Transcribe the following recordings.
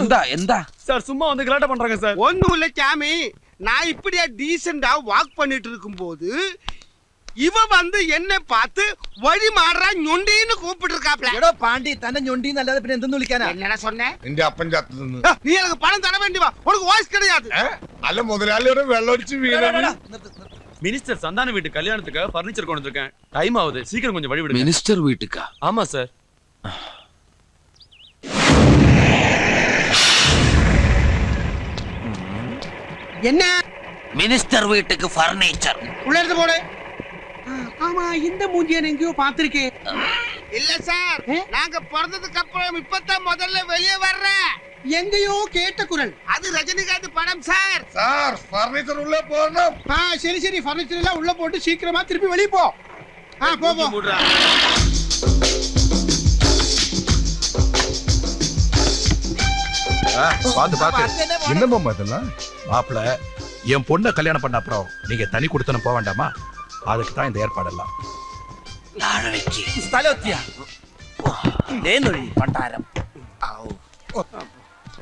എന്താ சார் சும்மா வந்து கலாட்டா பண்றாங்க சார். ஒண்ணும் இல்ல சாமி, நான் இப்படியா டீசெண்டா வாக் பண்ணிட்டு இருக்கும் போது இவன் வந்து என்ன பார்த்து வழி மாறா ഞൊണ്ടിன்னு கூப்பிட்டு இருக்காப்ல. എടോ പാണ്ടി തന്നെ ഞൊണ്ടിന്ന് അല്ലാതെ പിന്നെ എന്തെന്ന് വിളിക്കാനാ? என்னடா சொன்னே? നിന്റെ അപ്പൻ ചത്തുനിന്ന്. நீ எனக்கு பணம் தர வேண்டி வா, உனக்கு வாய்ஸ் கிடையாது. അല്ല മുതലാളിയുടെ വെള്ളമടിച്ച് വീണ. மினிஸ்டர் சந்தான வீட்டு கல்யாணத்துக்கு ஃபர்னிச்சர் கொண்டு வந்திருக்கேன். டைம் ஆகுது, சீக்கிரம் கொஞ்சம் வழி விடுங்க. மினிஸ்டர் வீட்டுக்கா? ஆமா சார். என்ன மினிஸ்டர் வீட்டுக்கு ஃபர்னிச்சர் உள்ள இருந்து போடு. ஆமா, இந்த மூஞ்சியை எங்கேயோ பாத்திருக்கேன். இல்ல சார், நாங்க பிறந்ததுக்கு அப்புறம் இப்பதான் முதல்ல வெளியே வர்றேன். எங்கேயோ கேட்ட குரல், அது ரஜினிகாந்த் படம் சார். സാർ ഫർണിച്ചർ ഉള്ളിൽ പോകണം. சரி சரி, ஃபர்னிச்சர் எல்லாம் உள்ள போட்டு சீக்கிரமா திருப்பி வெளியே போ. போ போ. பாத்து என்னமா இதெல்லாம்? மாப்பிள்ள என் பொண்ணை கல்யாணம் பண்ண அப்புறம் நீங்க தனி கொடுத்தனும் போக வேண்டாமா? அதுக்கு தான் இந்த ஏற்பாடெல்லாம். സ്ഥലമെത്തിയാ പണ്ടാരം.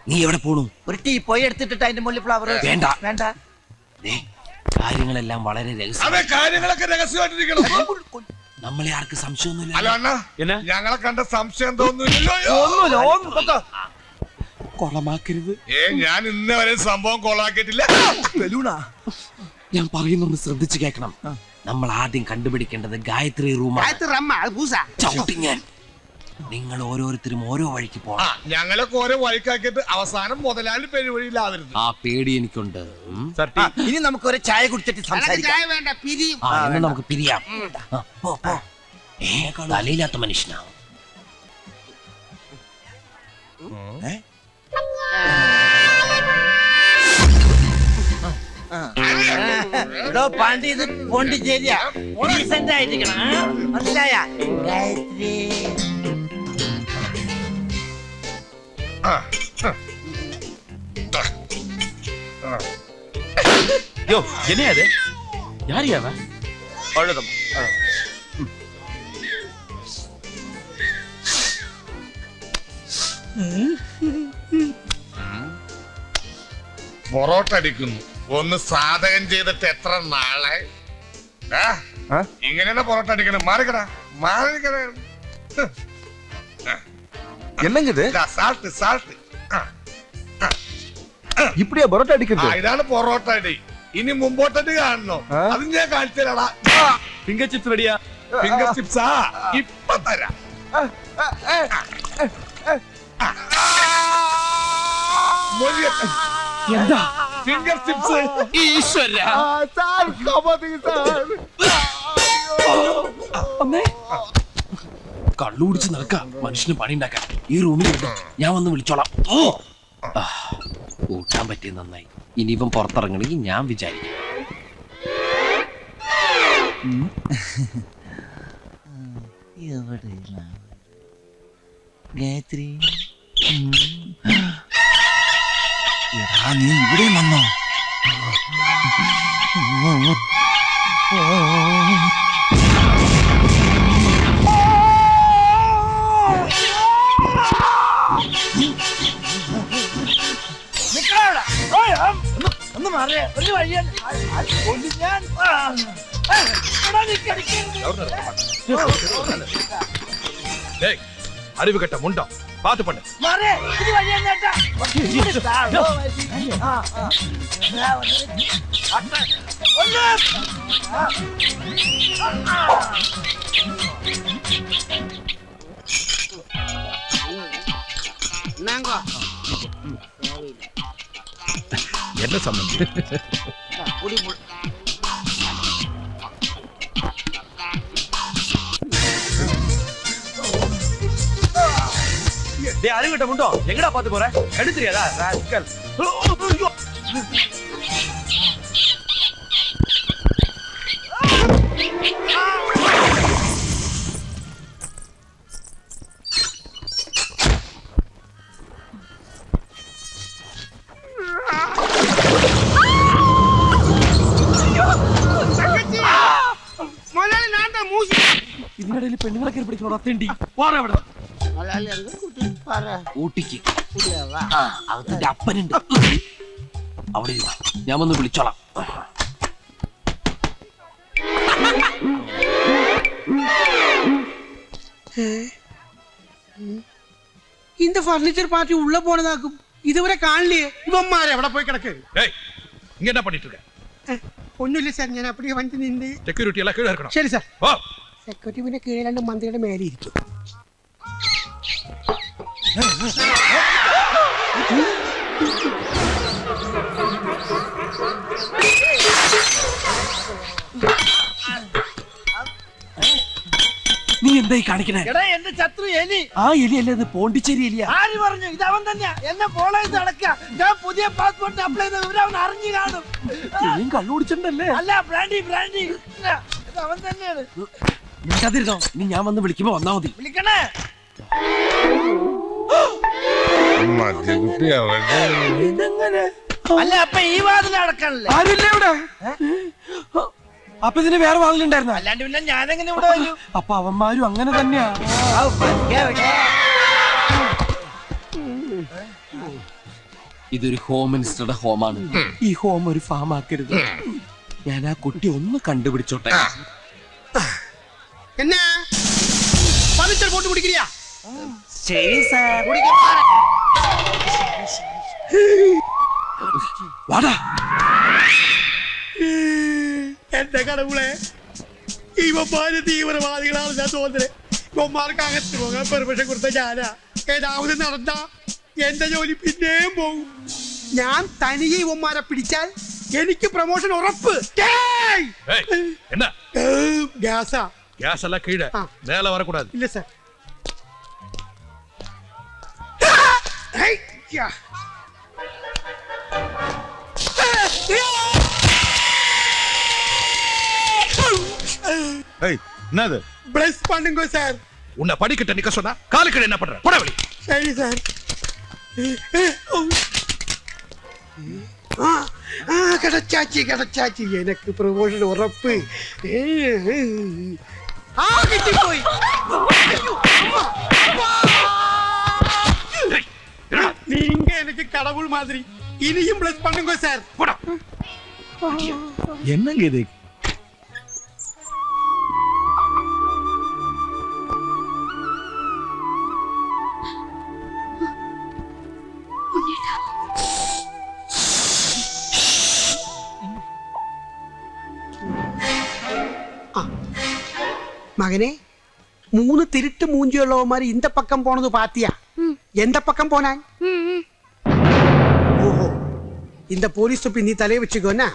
നീ എവിടെ പോണു? ഒരു ടീ പോയി എടുത്തിട്ട് അതിന്റെ മുകളിൽ ഫ്ലവർ വേണ്ട. വേണ്ട. കാര്യങ്ങളെല്ലാം വളരെ രഹസ്യം. അതെ, കാര്യങ്ങളൊക്കെ രഹസ്യമായിട്ടിരിക്കണം. നമ്മളെ ആർക്ക് സംശയമൊന്നുമില്ല. അല്ല അണ്ണാ, என்ன? ഞങ്ങളെ കണ്ട സംശയം തോന്നുന്നില്ലല്ലോ. കൊളമാക്കരുത്. ഞാൻ ഇന്ന് വരെ സംഭവം കൊളാക്കിയിട്ടില്ല. ഞാൻ പറയുന്നൊന്ന് ശ്രദ്ധിച്ചു കേൾക്കണം. നമ്മൾ ആദ്യം കണ്ടുപിടിക്കേണ്ടത് ഗായത്രി റൂമാണ്. ചവിട്ടിങ്ങാൻ നിങ്ങൾ ഓരോരുത്തരും ഓരോ വഴിക്ക് പോകണം. ഞങ്ങളൊക്കെ ഓരോ വഴിക്കാക്കിയിട്ട് അവസാനം മുതലാളി പെരുവഴിയിലാവരുത്. ആ പേടി എനിക്കുണ്ട്. ഇനി നമുക്ക് ഒരു ചായ കുടിച്ചിട്ട് സംസാരിക്കാം. ചായ വേണ്ട, പിരിയും. എന്നാ നമുക്ക് പിരിയാം. തലയില്ലാത്ത മനുഷ്യനാ. എടോ പാണ്ടി, ഇത് പോണ്ടിച്ചേരിയാ. ഡീസന്റ് ആയിരിക്കണം, മനസ്സിലായ? ഗായത്രി யோ, என்ன அது? யார் அவன்? அவ்வளவுதான். പൊറോട്ട അടിക്കുന്നു. ഒന്ന് സാധകം ചെയ്തിട്ട് എത്ര നാളെ? ഇങ്ങനെയാണ് പൊറോട്ട അടിക്കണം. മാറിക്കടാ, മാറിക്കട. என்னங்குது? Salt salt. இப்படியா பரோட்டா அடிக்கிறது? ഇതാണ് പൊറോട്ട അടി. ഇനി മുമ്പോട്ടടി കാണണോ? അത് ഞാൻ കാണിച്ചതാടാ. ഫിംഗർ ചിപ്സ് റെഡിയാ? ഫിംഗർ ചിപ്സാ ഇപ്പൊ തരാം. എന്താ ഫിംഗർ ചിപ്സ്? ഈശ്വര, കള്ളുകുടിച്ച് നടക്ക മനുഷ്യന് പണി ഉണ്ടാക്കാൻ. ഈ റൂമിൽ ഞാൻ വന്ന് വിളിച്ചോളാം. കൂട്ടാൻ പറ്റിയ നന്നായി. ഇനി ഇവൻ പുറത്തിറങ്ങണമെങ്കിൽ ഞാൻ വിചാരിക്കും. ഗായത്രി, നീ ഇവിടെ വന്നോ? ഒന്ന് മാറിയ ഒരു വഴിയാണ്. அறிவு கட்ட முண்டம் பாத்து பண்ணு. என்ன சம்பந்தம்? டேய், அறிவிட்ட முண்டோம், எங்கடா பாத்து போற? கண்டு தெரியாதா ராஸ்கல்? ഇതിനിടയിൽ പെണ്ണുങ്ങളെ കയറി പിടിക്കണോ? തെണ്ടി പോരാ അവിടെ. ഊട്ടിക്ക് ആ അതിന്റെ അപ്പനുണ്ട് അവിടെ ഇരുന്നോ. ഞാൻ വന്ന് വിളിച്ചോളാം. இந்த ഫർണിച്ചർ പാർട്ടി ഉള്ള പോണതാക്കും ഇതുവരെ കാണില്ലേ ഇവന്മാരെ എവിടെ പോയി കിടക്ക് ஏய் இங்க என்ன பண்ணிட்டு இருக்க? ഒന്നുമില്ല സാർ ഞാൻ അപ്പടിയെ വണ്ടി നിന്ന് செக்யூரிட்டி எல்லாம் கீழ இருக்கணும். ശരി സാർ ஓ സെക്യൂരിറ്റി പിന്നെ കീഴിലാണ്ട് മന്ത്രിയുടെ മേലെ ഇരിക്കും നീ എന്തായി കാണിക്കണേ? എടാ എന്റെ ശത്രു എലി. ആ എലി അല്ലേ ഇത്? പോണ്ടിച്ചേരി എലിയാ. ആര് പറഞ്ഞു? ഇത് അവൻ തന്നെയാ എന്നെ ഫോളോ ചെയ്ത് നടക്കുക. ഞാൻ പുതിയ പാസ്പോർട്ട് അപ്ലൈ ചെയ്ത വിവരം അവൻ അറിഞ്ഞു കാണും. നീ കള്ളുപിടിച്ചിട്ടുണ്ടല്ലേ? അല്ല ബ്രാൻഡി ബ്രാൻഡി ഇല്ല, ഇത് അവൻ തന്നെയാണ്. മിണ്ടാതിരുന്നോ. ഇനി ഞാൻ വന്ന് വിളിക്കുമ്പോ വന്നാ മതി. വിളിക്കണേ. അല്ല അപ്പൊ ഈ വാതിൽ അടക്കണല്ലേ? ആരുമില്ല ഇവിടെ. അപ്പൊ ഇതിന് വേറെ വാതിലുണ്ടായിരുന്ന? അല്ലാണ്ട് പിന്നെ ഞാനെങ്ങനെ ഇവിടെ വരും? അപ്പൊ അവന്മാരും അങ്ങനെ തന്നെയാ. ഇതൊരു ഹോം മിനിസ്റ്ററുടെ ഹോമാണ്. ഈ ഹോം ഒരു ഫാം ആക്കരുത്. ഞാൻ ആ കുട്ടി ഒന്ന് കണ്ടുപിടിച്ചോട്ടെ. എന്നാ ഫർണിച്ചർ പോട്ട് കുടിക്കില്ല ശരി സാർ. വാടാ. എന്റെ കടവുളെ ഇവന്മാര് തീവ്രവാദികളാണ് ഞാൻ തോന്നുന്നത്. ഇവന്മാർക്ക് അകത്ത് പോകാൻ പെർമിഷൻ കൊടുത്ത ഞാനാ. ഏതാവത് നടന്ന എന്റെ ജോലി പിന്നെയും പോകും. ഞാൻ തനിയെ ഇവന്മാരെ പിടിച്ചാൽ എനിക്ക് പ്രൊമോഷൻ ഉറപ്പ്. ஏய் என்ன? ഗ്യാസാ. கேஸ் எல்லாம் கீழ மேல வர கூடாது. ഇല്ല സാർ. என்னது? ப்ளஸ் பண்ணுங்க சார். உன்னை படிக்கிட்ட நிக்க சொன்னா காலுக்கு என்ன பண்ற? போட வெளி. சரி சார். கிடைச்சாச்சு எனக்கு ப்ரமோஷன் உറപ്പ്. കിട്ടിപ്പോയി. நீங்க எனக்கு கடவுள் மாதிரி. இனியும் பிளஸ் பண்ணுங்க சார். போடா. என்னங்க இது? மகனே 3 திருட்டு மூஞ்சியுள்ளவமாரி இந்த பக்கம் போனது பாத்தியா? எந்த பக்கம் போனான்? ஓஹோ இந்த போலீஸ் தொப்பி நீ தலைய வச்சுக்கோனா.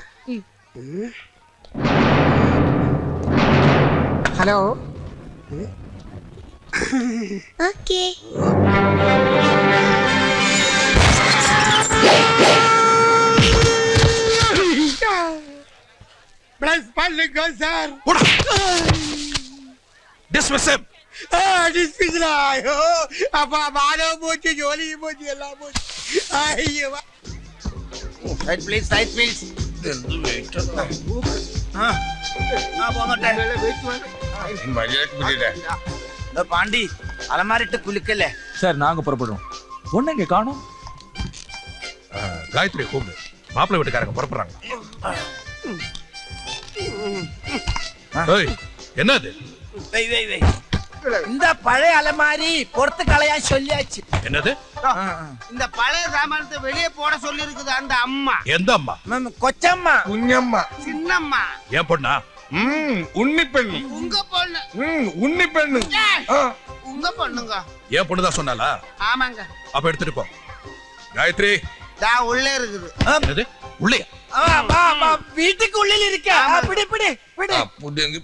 ஹலோ. ஓகே. பிளஸ் பண்ணுங்க சார். போடா. Dismiss him. டிஸ்மிஸ்லா. அப்பா மானோ போச்சு, ஜோலி போச்சு, எல்லாம் போச்சு. ஐயோ. Side please side please. Pandi அலமாரிட்டு குலுக்கல சார். நாங்க புறப்படுறோம். பொண்ணு இங்க காணோம். காயத்ரி கூப்பிடு. மாப்பிள்ளை வீட்டுக்காரங்க புறப்படுறாங்க. ஏய் என்னது? வெய் வெய் வெய். இந்த பழைய அலமாரி பொறுத்து களையா சொல்லியாச்சு. என்னது? இந்த பழைய சாமானத்தை வெளியே போட சொல்லி இருக்குது அந்த அம்மா. எந்த அம்மா? கொச்சம்மா. குഞ്ഞம்மா. சின்னம்மா. ஏன் பொண்ணா? உன்னி பெண்ணு. உங்க பொண்ணு. உன்னி பெண்ணு. உங்க பொண்ணுங்க. ஏன் பொண்ணுதான் சொன்னாலா? ஆமாங்க. அப்ப எடுத்துட்டு போ. காயத்ரி தா உள்ளே இருக்குது. என்னது? உள்ளேயா? வீட்டுக்கு உள்ளில் இருக்க. பிடி பிடி பிடி. புடிங்க.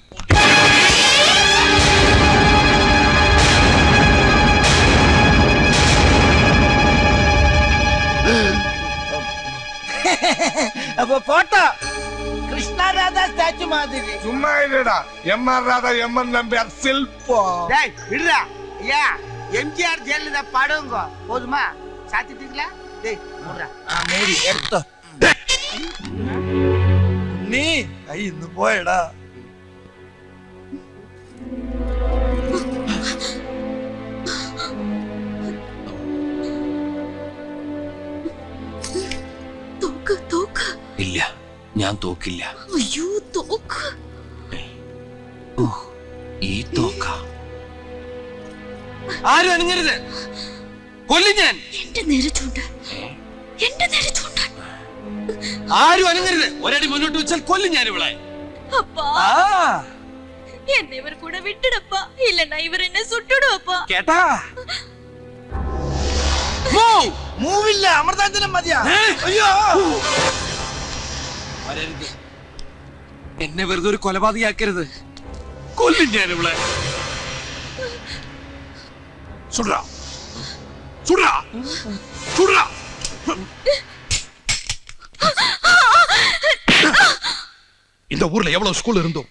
அப்ப போட்டோ கிருஷ்ணா ராதா ஸ்டாச்சு மாதிரி. சும்மா இல்லடா. எம்ஆர் ராதா எம்என் நம்பியார் சில்பம். டேய் விடுடா. ஐயா எம்ஜிஆர் ஜெயலலிதா படங்க போதுமா? சாத்திட்டீங்களா? டேய் போடுடா. மூடி எடுத்தோ. நீ இന്ന് പോയടാ. ഞാൻ തോക്കില്ല. അയ്യോ തോക്ക്. ഈ തോക്ക ആരും അനങ്ങരുത്, കൊല്ലും ഞാൻ. എന്റെ നേരെ ചൂണ്ട, എന്റെ നേരെ ചൂണ്ട. ആരും അനങ്ങരുത്, ഒരടി മുന്നോട്ട് വെച്ചാൽ കൊല്ലും ഞാൻ ഇവളെ. അപ്പാ എന്നെ ഇവർ കൂടെ വിട്ടിടപ്പാ, ഇല്ലണ്ണ ഇവർ എന്നെ സുട്ടിടുവപ്പാ. കേട്ടാ? മൂവില്ല, അമൃതാഞ്ജനം മതിയാ. അയ്യോ വരരുത്, എന്നെ വെറുതെ ഒരു കൊലപാതകയാക്കരുത്, കൊല്ലും ഞാൻ ഇവളെ. சுடுறா சுடுறா சுடுறா. இந்த ஊர்ல எவ்வளவு ஸ்கூல் இருந்தோம்,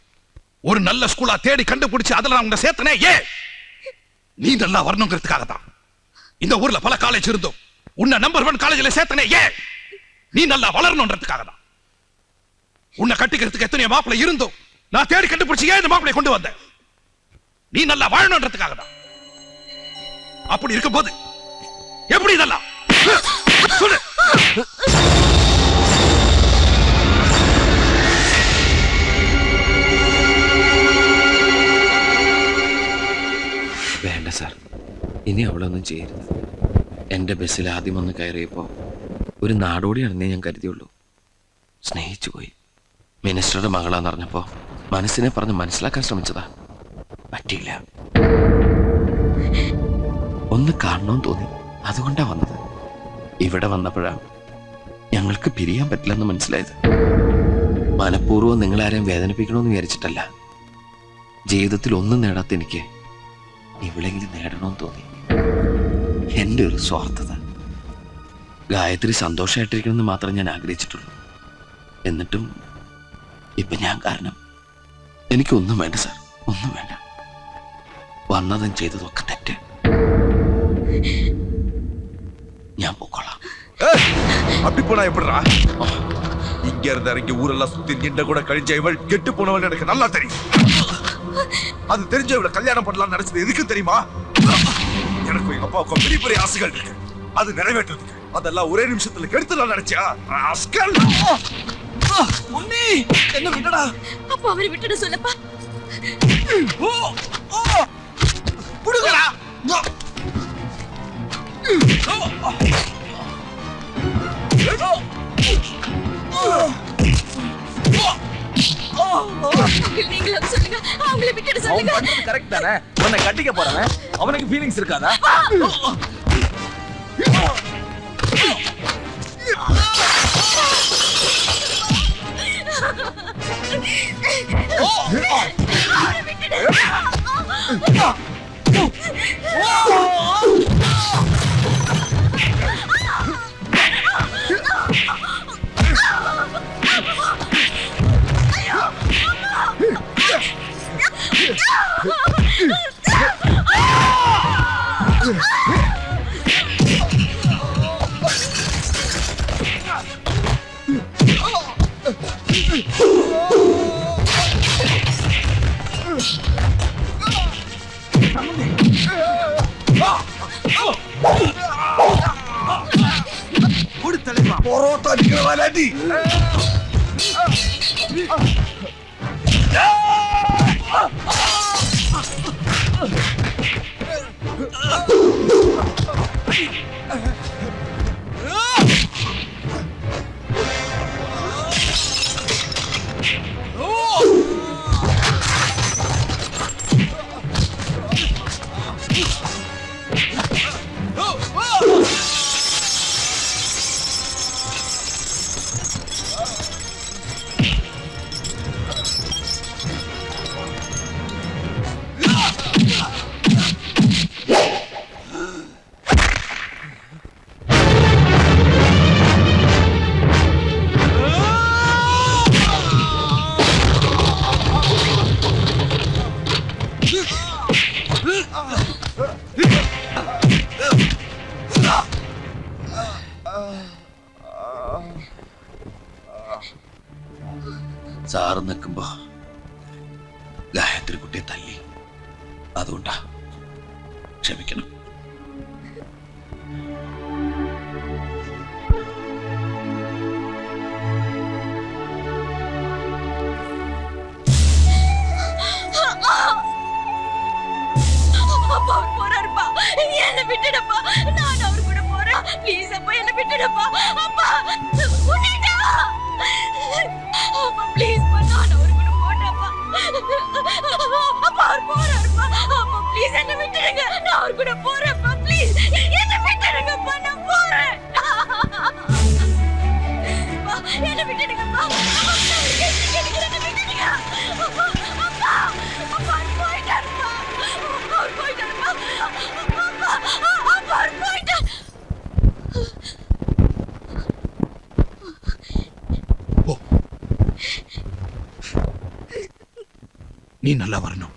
ஒரு நல்ல ஸ்கூலா தேடி கண்டுபிடிச்சு அதுல நான் உன்னை சேர்த்தனே. ஏன்? நீ நல்லா வரணுங்கிறதுக்காக தான். இந்த ஊர்ல பல காலேஜ் இருந்தோம், உன்னை நம்பர் 1 காலேஜ்ல சேர்த்தனே. ஏன்? நீ நல்லா வளரணும்ன்றதுக்காக தான். உன்னை கட்டிக்கிறதுக்கு எத்தனை மாப்பிள்ளை இருந்தோம், நான் தேடி கண்டுபிடிச்சு ஏன் இந்த மாப்பிள்ளை கொண்டு வந்தேன்? நீ நல்லா வாழணும்ன்றதுக்காக தான். அப்படி இருக்கும்போது எப்படி இதெல்லாம் சொல்லு. വേണ്ട സാർ, ഇനി അവളൊന്നും ചെയ്യരുത്. എൻ്റെ ബസ്സിൽ ആദ്യം വന്ന് കയറിയപ്പോൾ ഒരു നാടോടിയാണെന്നേ ഞാൻ കരുതിയുള്ളൂ. സ്നേഹിച്ചു പോയി. മിനിസ്റ്ററുടെ മകളാന്ന് പറഞ്ഞപ്പോൾ മനസ്സിനെ പറഞ്ഞ് മനസ്സിലാക്കാൻ ശ്രമിച്ചതാ, പറ്റിയില്ല. ഒന്ന് കാണണമെന്ന് തോന്നി, അതുകൊണ്ടാ വന്നത്. ഇവിടെ വന്നപ്പോഴാണ് ഞങ്ങൾക്ക് പിരിയാൻ പറ്റില്ലെന്ന് മനസ്സിലായത്. മനഃപൂർവ്വം നിങ്ങളാരെയും വേദനിപ്പിക്കണമെന്ന് വിചാരിച്ചിട്ടല്ല. ജീവിതത്തിൽ ഒന്നും നേടാത്ത എനിക്ക് ഇവിടെങ്കിലും നേടണമെന്ന് തോന്നി. എൻ്റെ ഒരു സ്വാർത്ഥത. ഗായത്രി സന്തോഷമായിട്ടിരിക്കണമെന്ന് മാത്രം ഞാൻ ആഗ്രഹിച്ചിട്ടുള്ളൂ. എന്നിട്ടും ഇപ്പൊ ഞാൻ കാരണം എനിക്കൊന്നും വേണ്ട സാർ, ഒന്നും വേണ്ട. വന്നതും ചെയ്തതൊക്കെ തെറ്റ്. ഞാൻ പോക്കോളാം. அப்படி போனா எப்படிடா? இங்க இருந்த இறங்கி ஊரெல்லாம் சுத்தி நின்ற கூட கழிஞ்ச இவள் கெட்டு போனவள் எனக்கு நல்லா தெரியும். அது தெரிஞ்ச இவளை கல்யாணம் பண்ணலாம் நினைச்சது எதுக்கு தெரியுமா? எனக்கு எங்க அப்பாவுக்கும் பெரிய பெரிய ஆசைகள் இருக்கு, அது நிறைவேற்றுறதுக்கு. அதெல்லாம் ஒரே நிமிஷத்துல கெடுத்துலாம் நினைச்சியா? ராஸ்கல்! ഉണ്ണി എന്നെ വിടടാ. അപ്പൊ അവര് വിട്ടിട്ട് சொல்லப்பா. വിടുകടാ. நீங்களும் சொல்லுங்க, அவங்களை விட்டுட்டு சொல்லுங்க. அவன் பண்றது கரெக்ட் தானே? உன்னை கட்டிக்க போறவன் அவனுக்கு ஃபீலிங்ஸ் இருக்காதா? பொரோட்டா அடிக்கிறவாடி. സാറ് നിൽക്കുമ്പോ ഗായത്രി കുട്ടിയെ തല്ലി, അതുകൊണ്ടാ. ക്ഷമിക്കണം. விட்டுடுப்பா அப்பா விட்டுடா அப்பா ப்ளீஸ் நான் அவர் கூட போறேன்ப்பா அப்பா அவர் போறாருப்பா அப்பா ப்ளீஸ் என்ன விட்டுடுங்க நான் அவர் கூட போறேன்ப்பா ப்ளீஸ் என்ன விட்டுடுங்கப்பா நான் போறேன் என்ன விட்டுடுங்கப்பா என்ன விட்டுடுங்க அப்பா அப்பா அவர் போயிட்டாருப்பா அவர் போயிட்டாருப்பா அப்பா அப்பா அவர் போயிட்டாரு போ. நீ நல்லா வரணும்.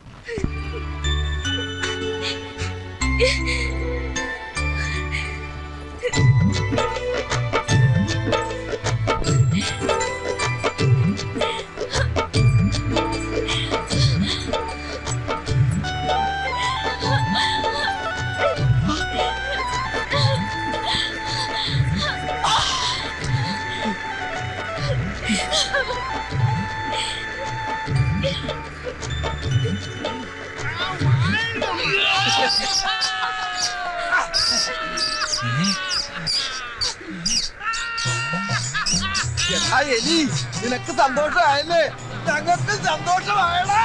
എലി നിനക്ക് സന്തോഷമായല്ലേ ഞങ്ങൾക്ക് സന്തോഷമായടാ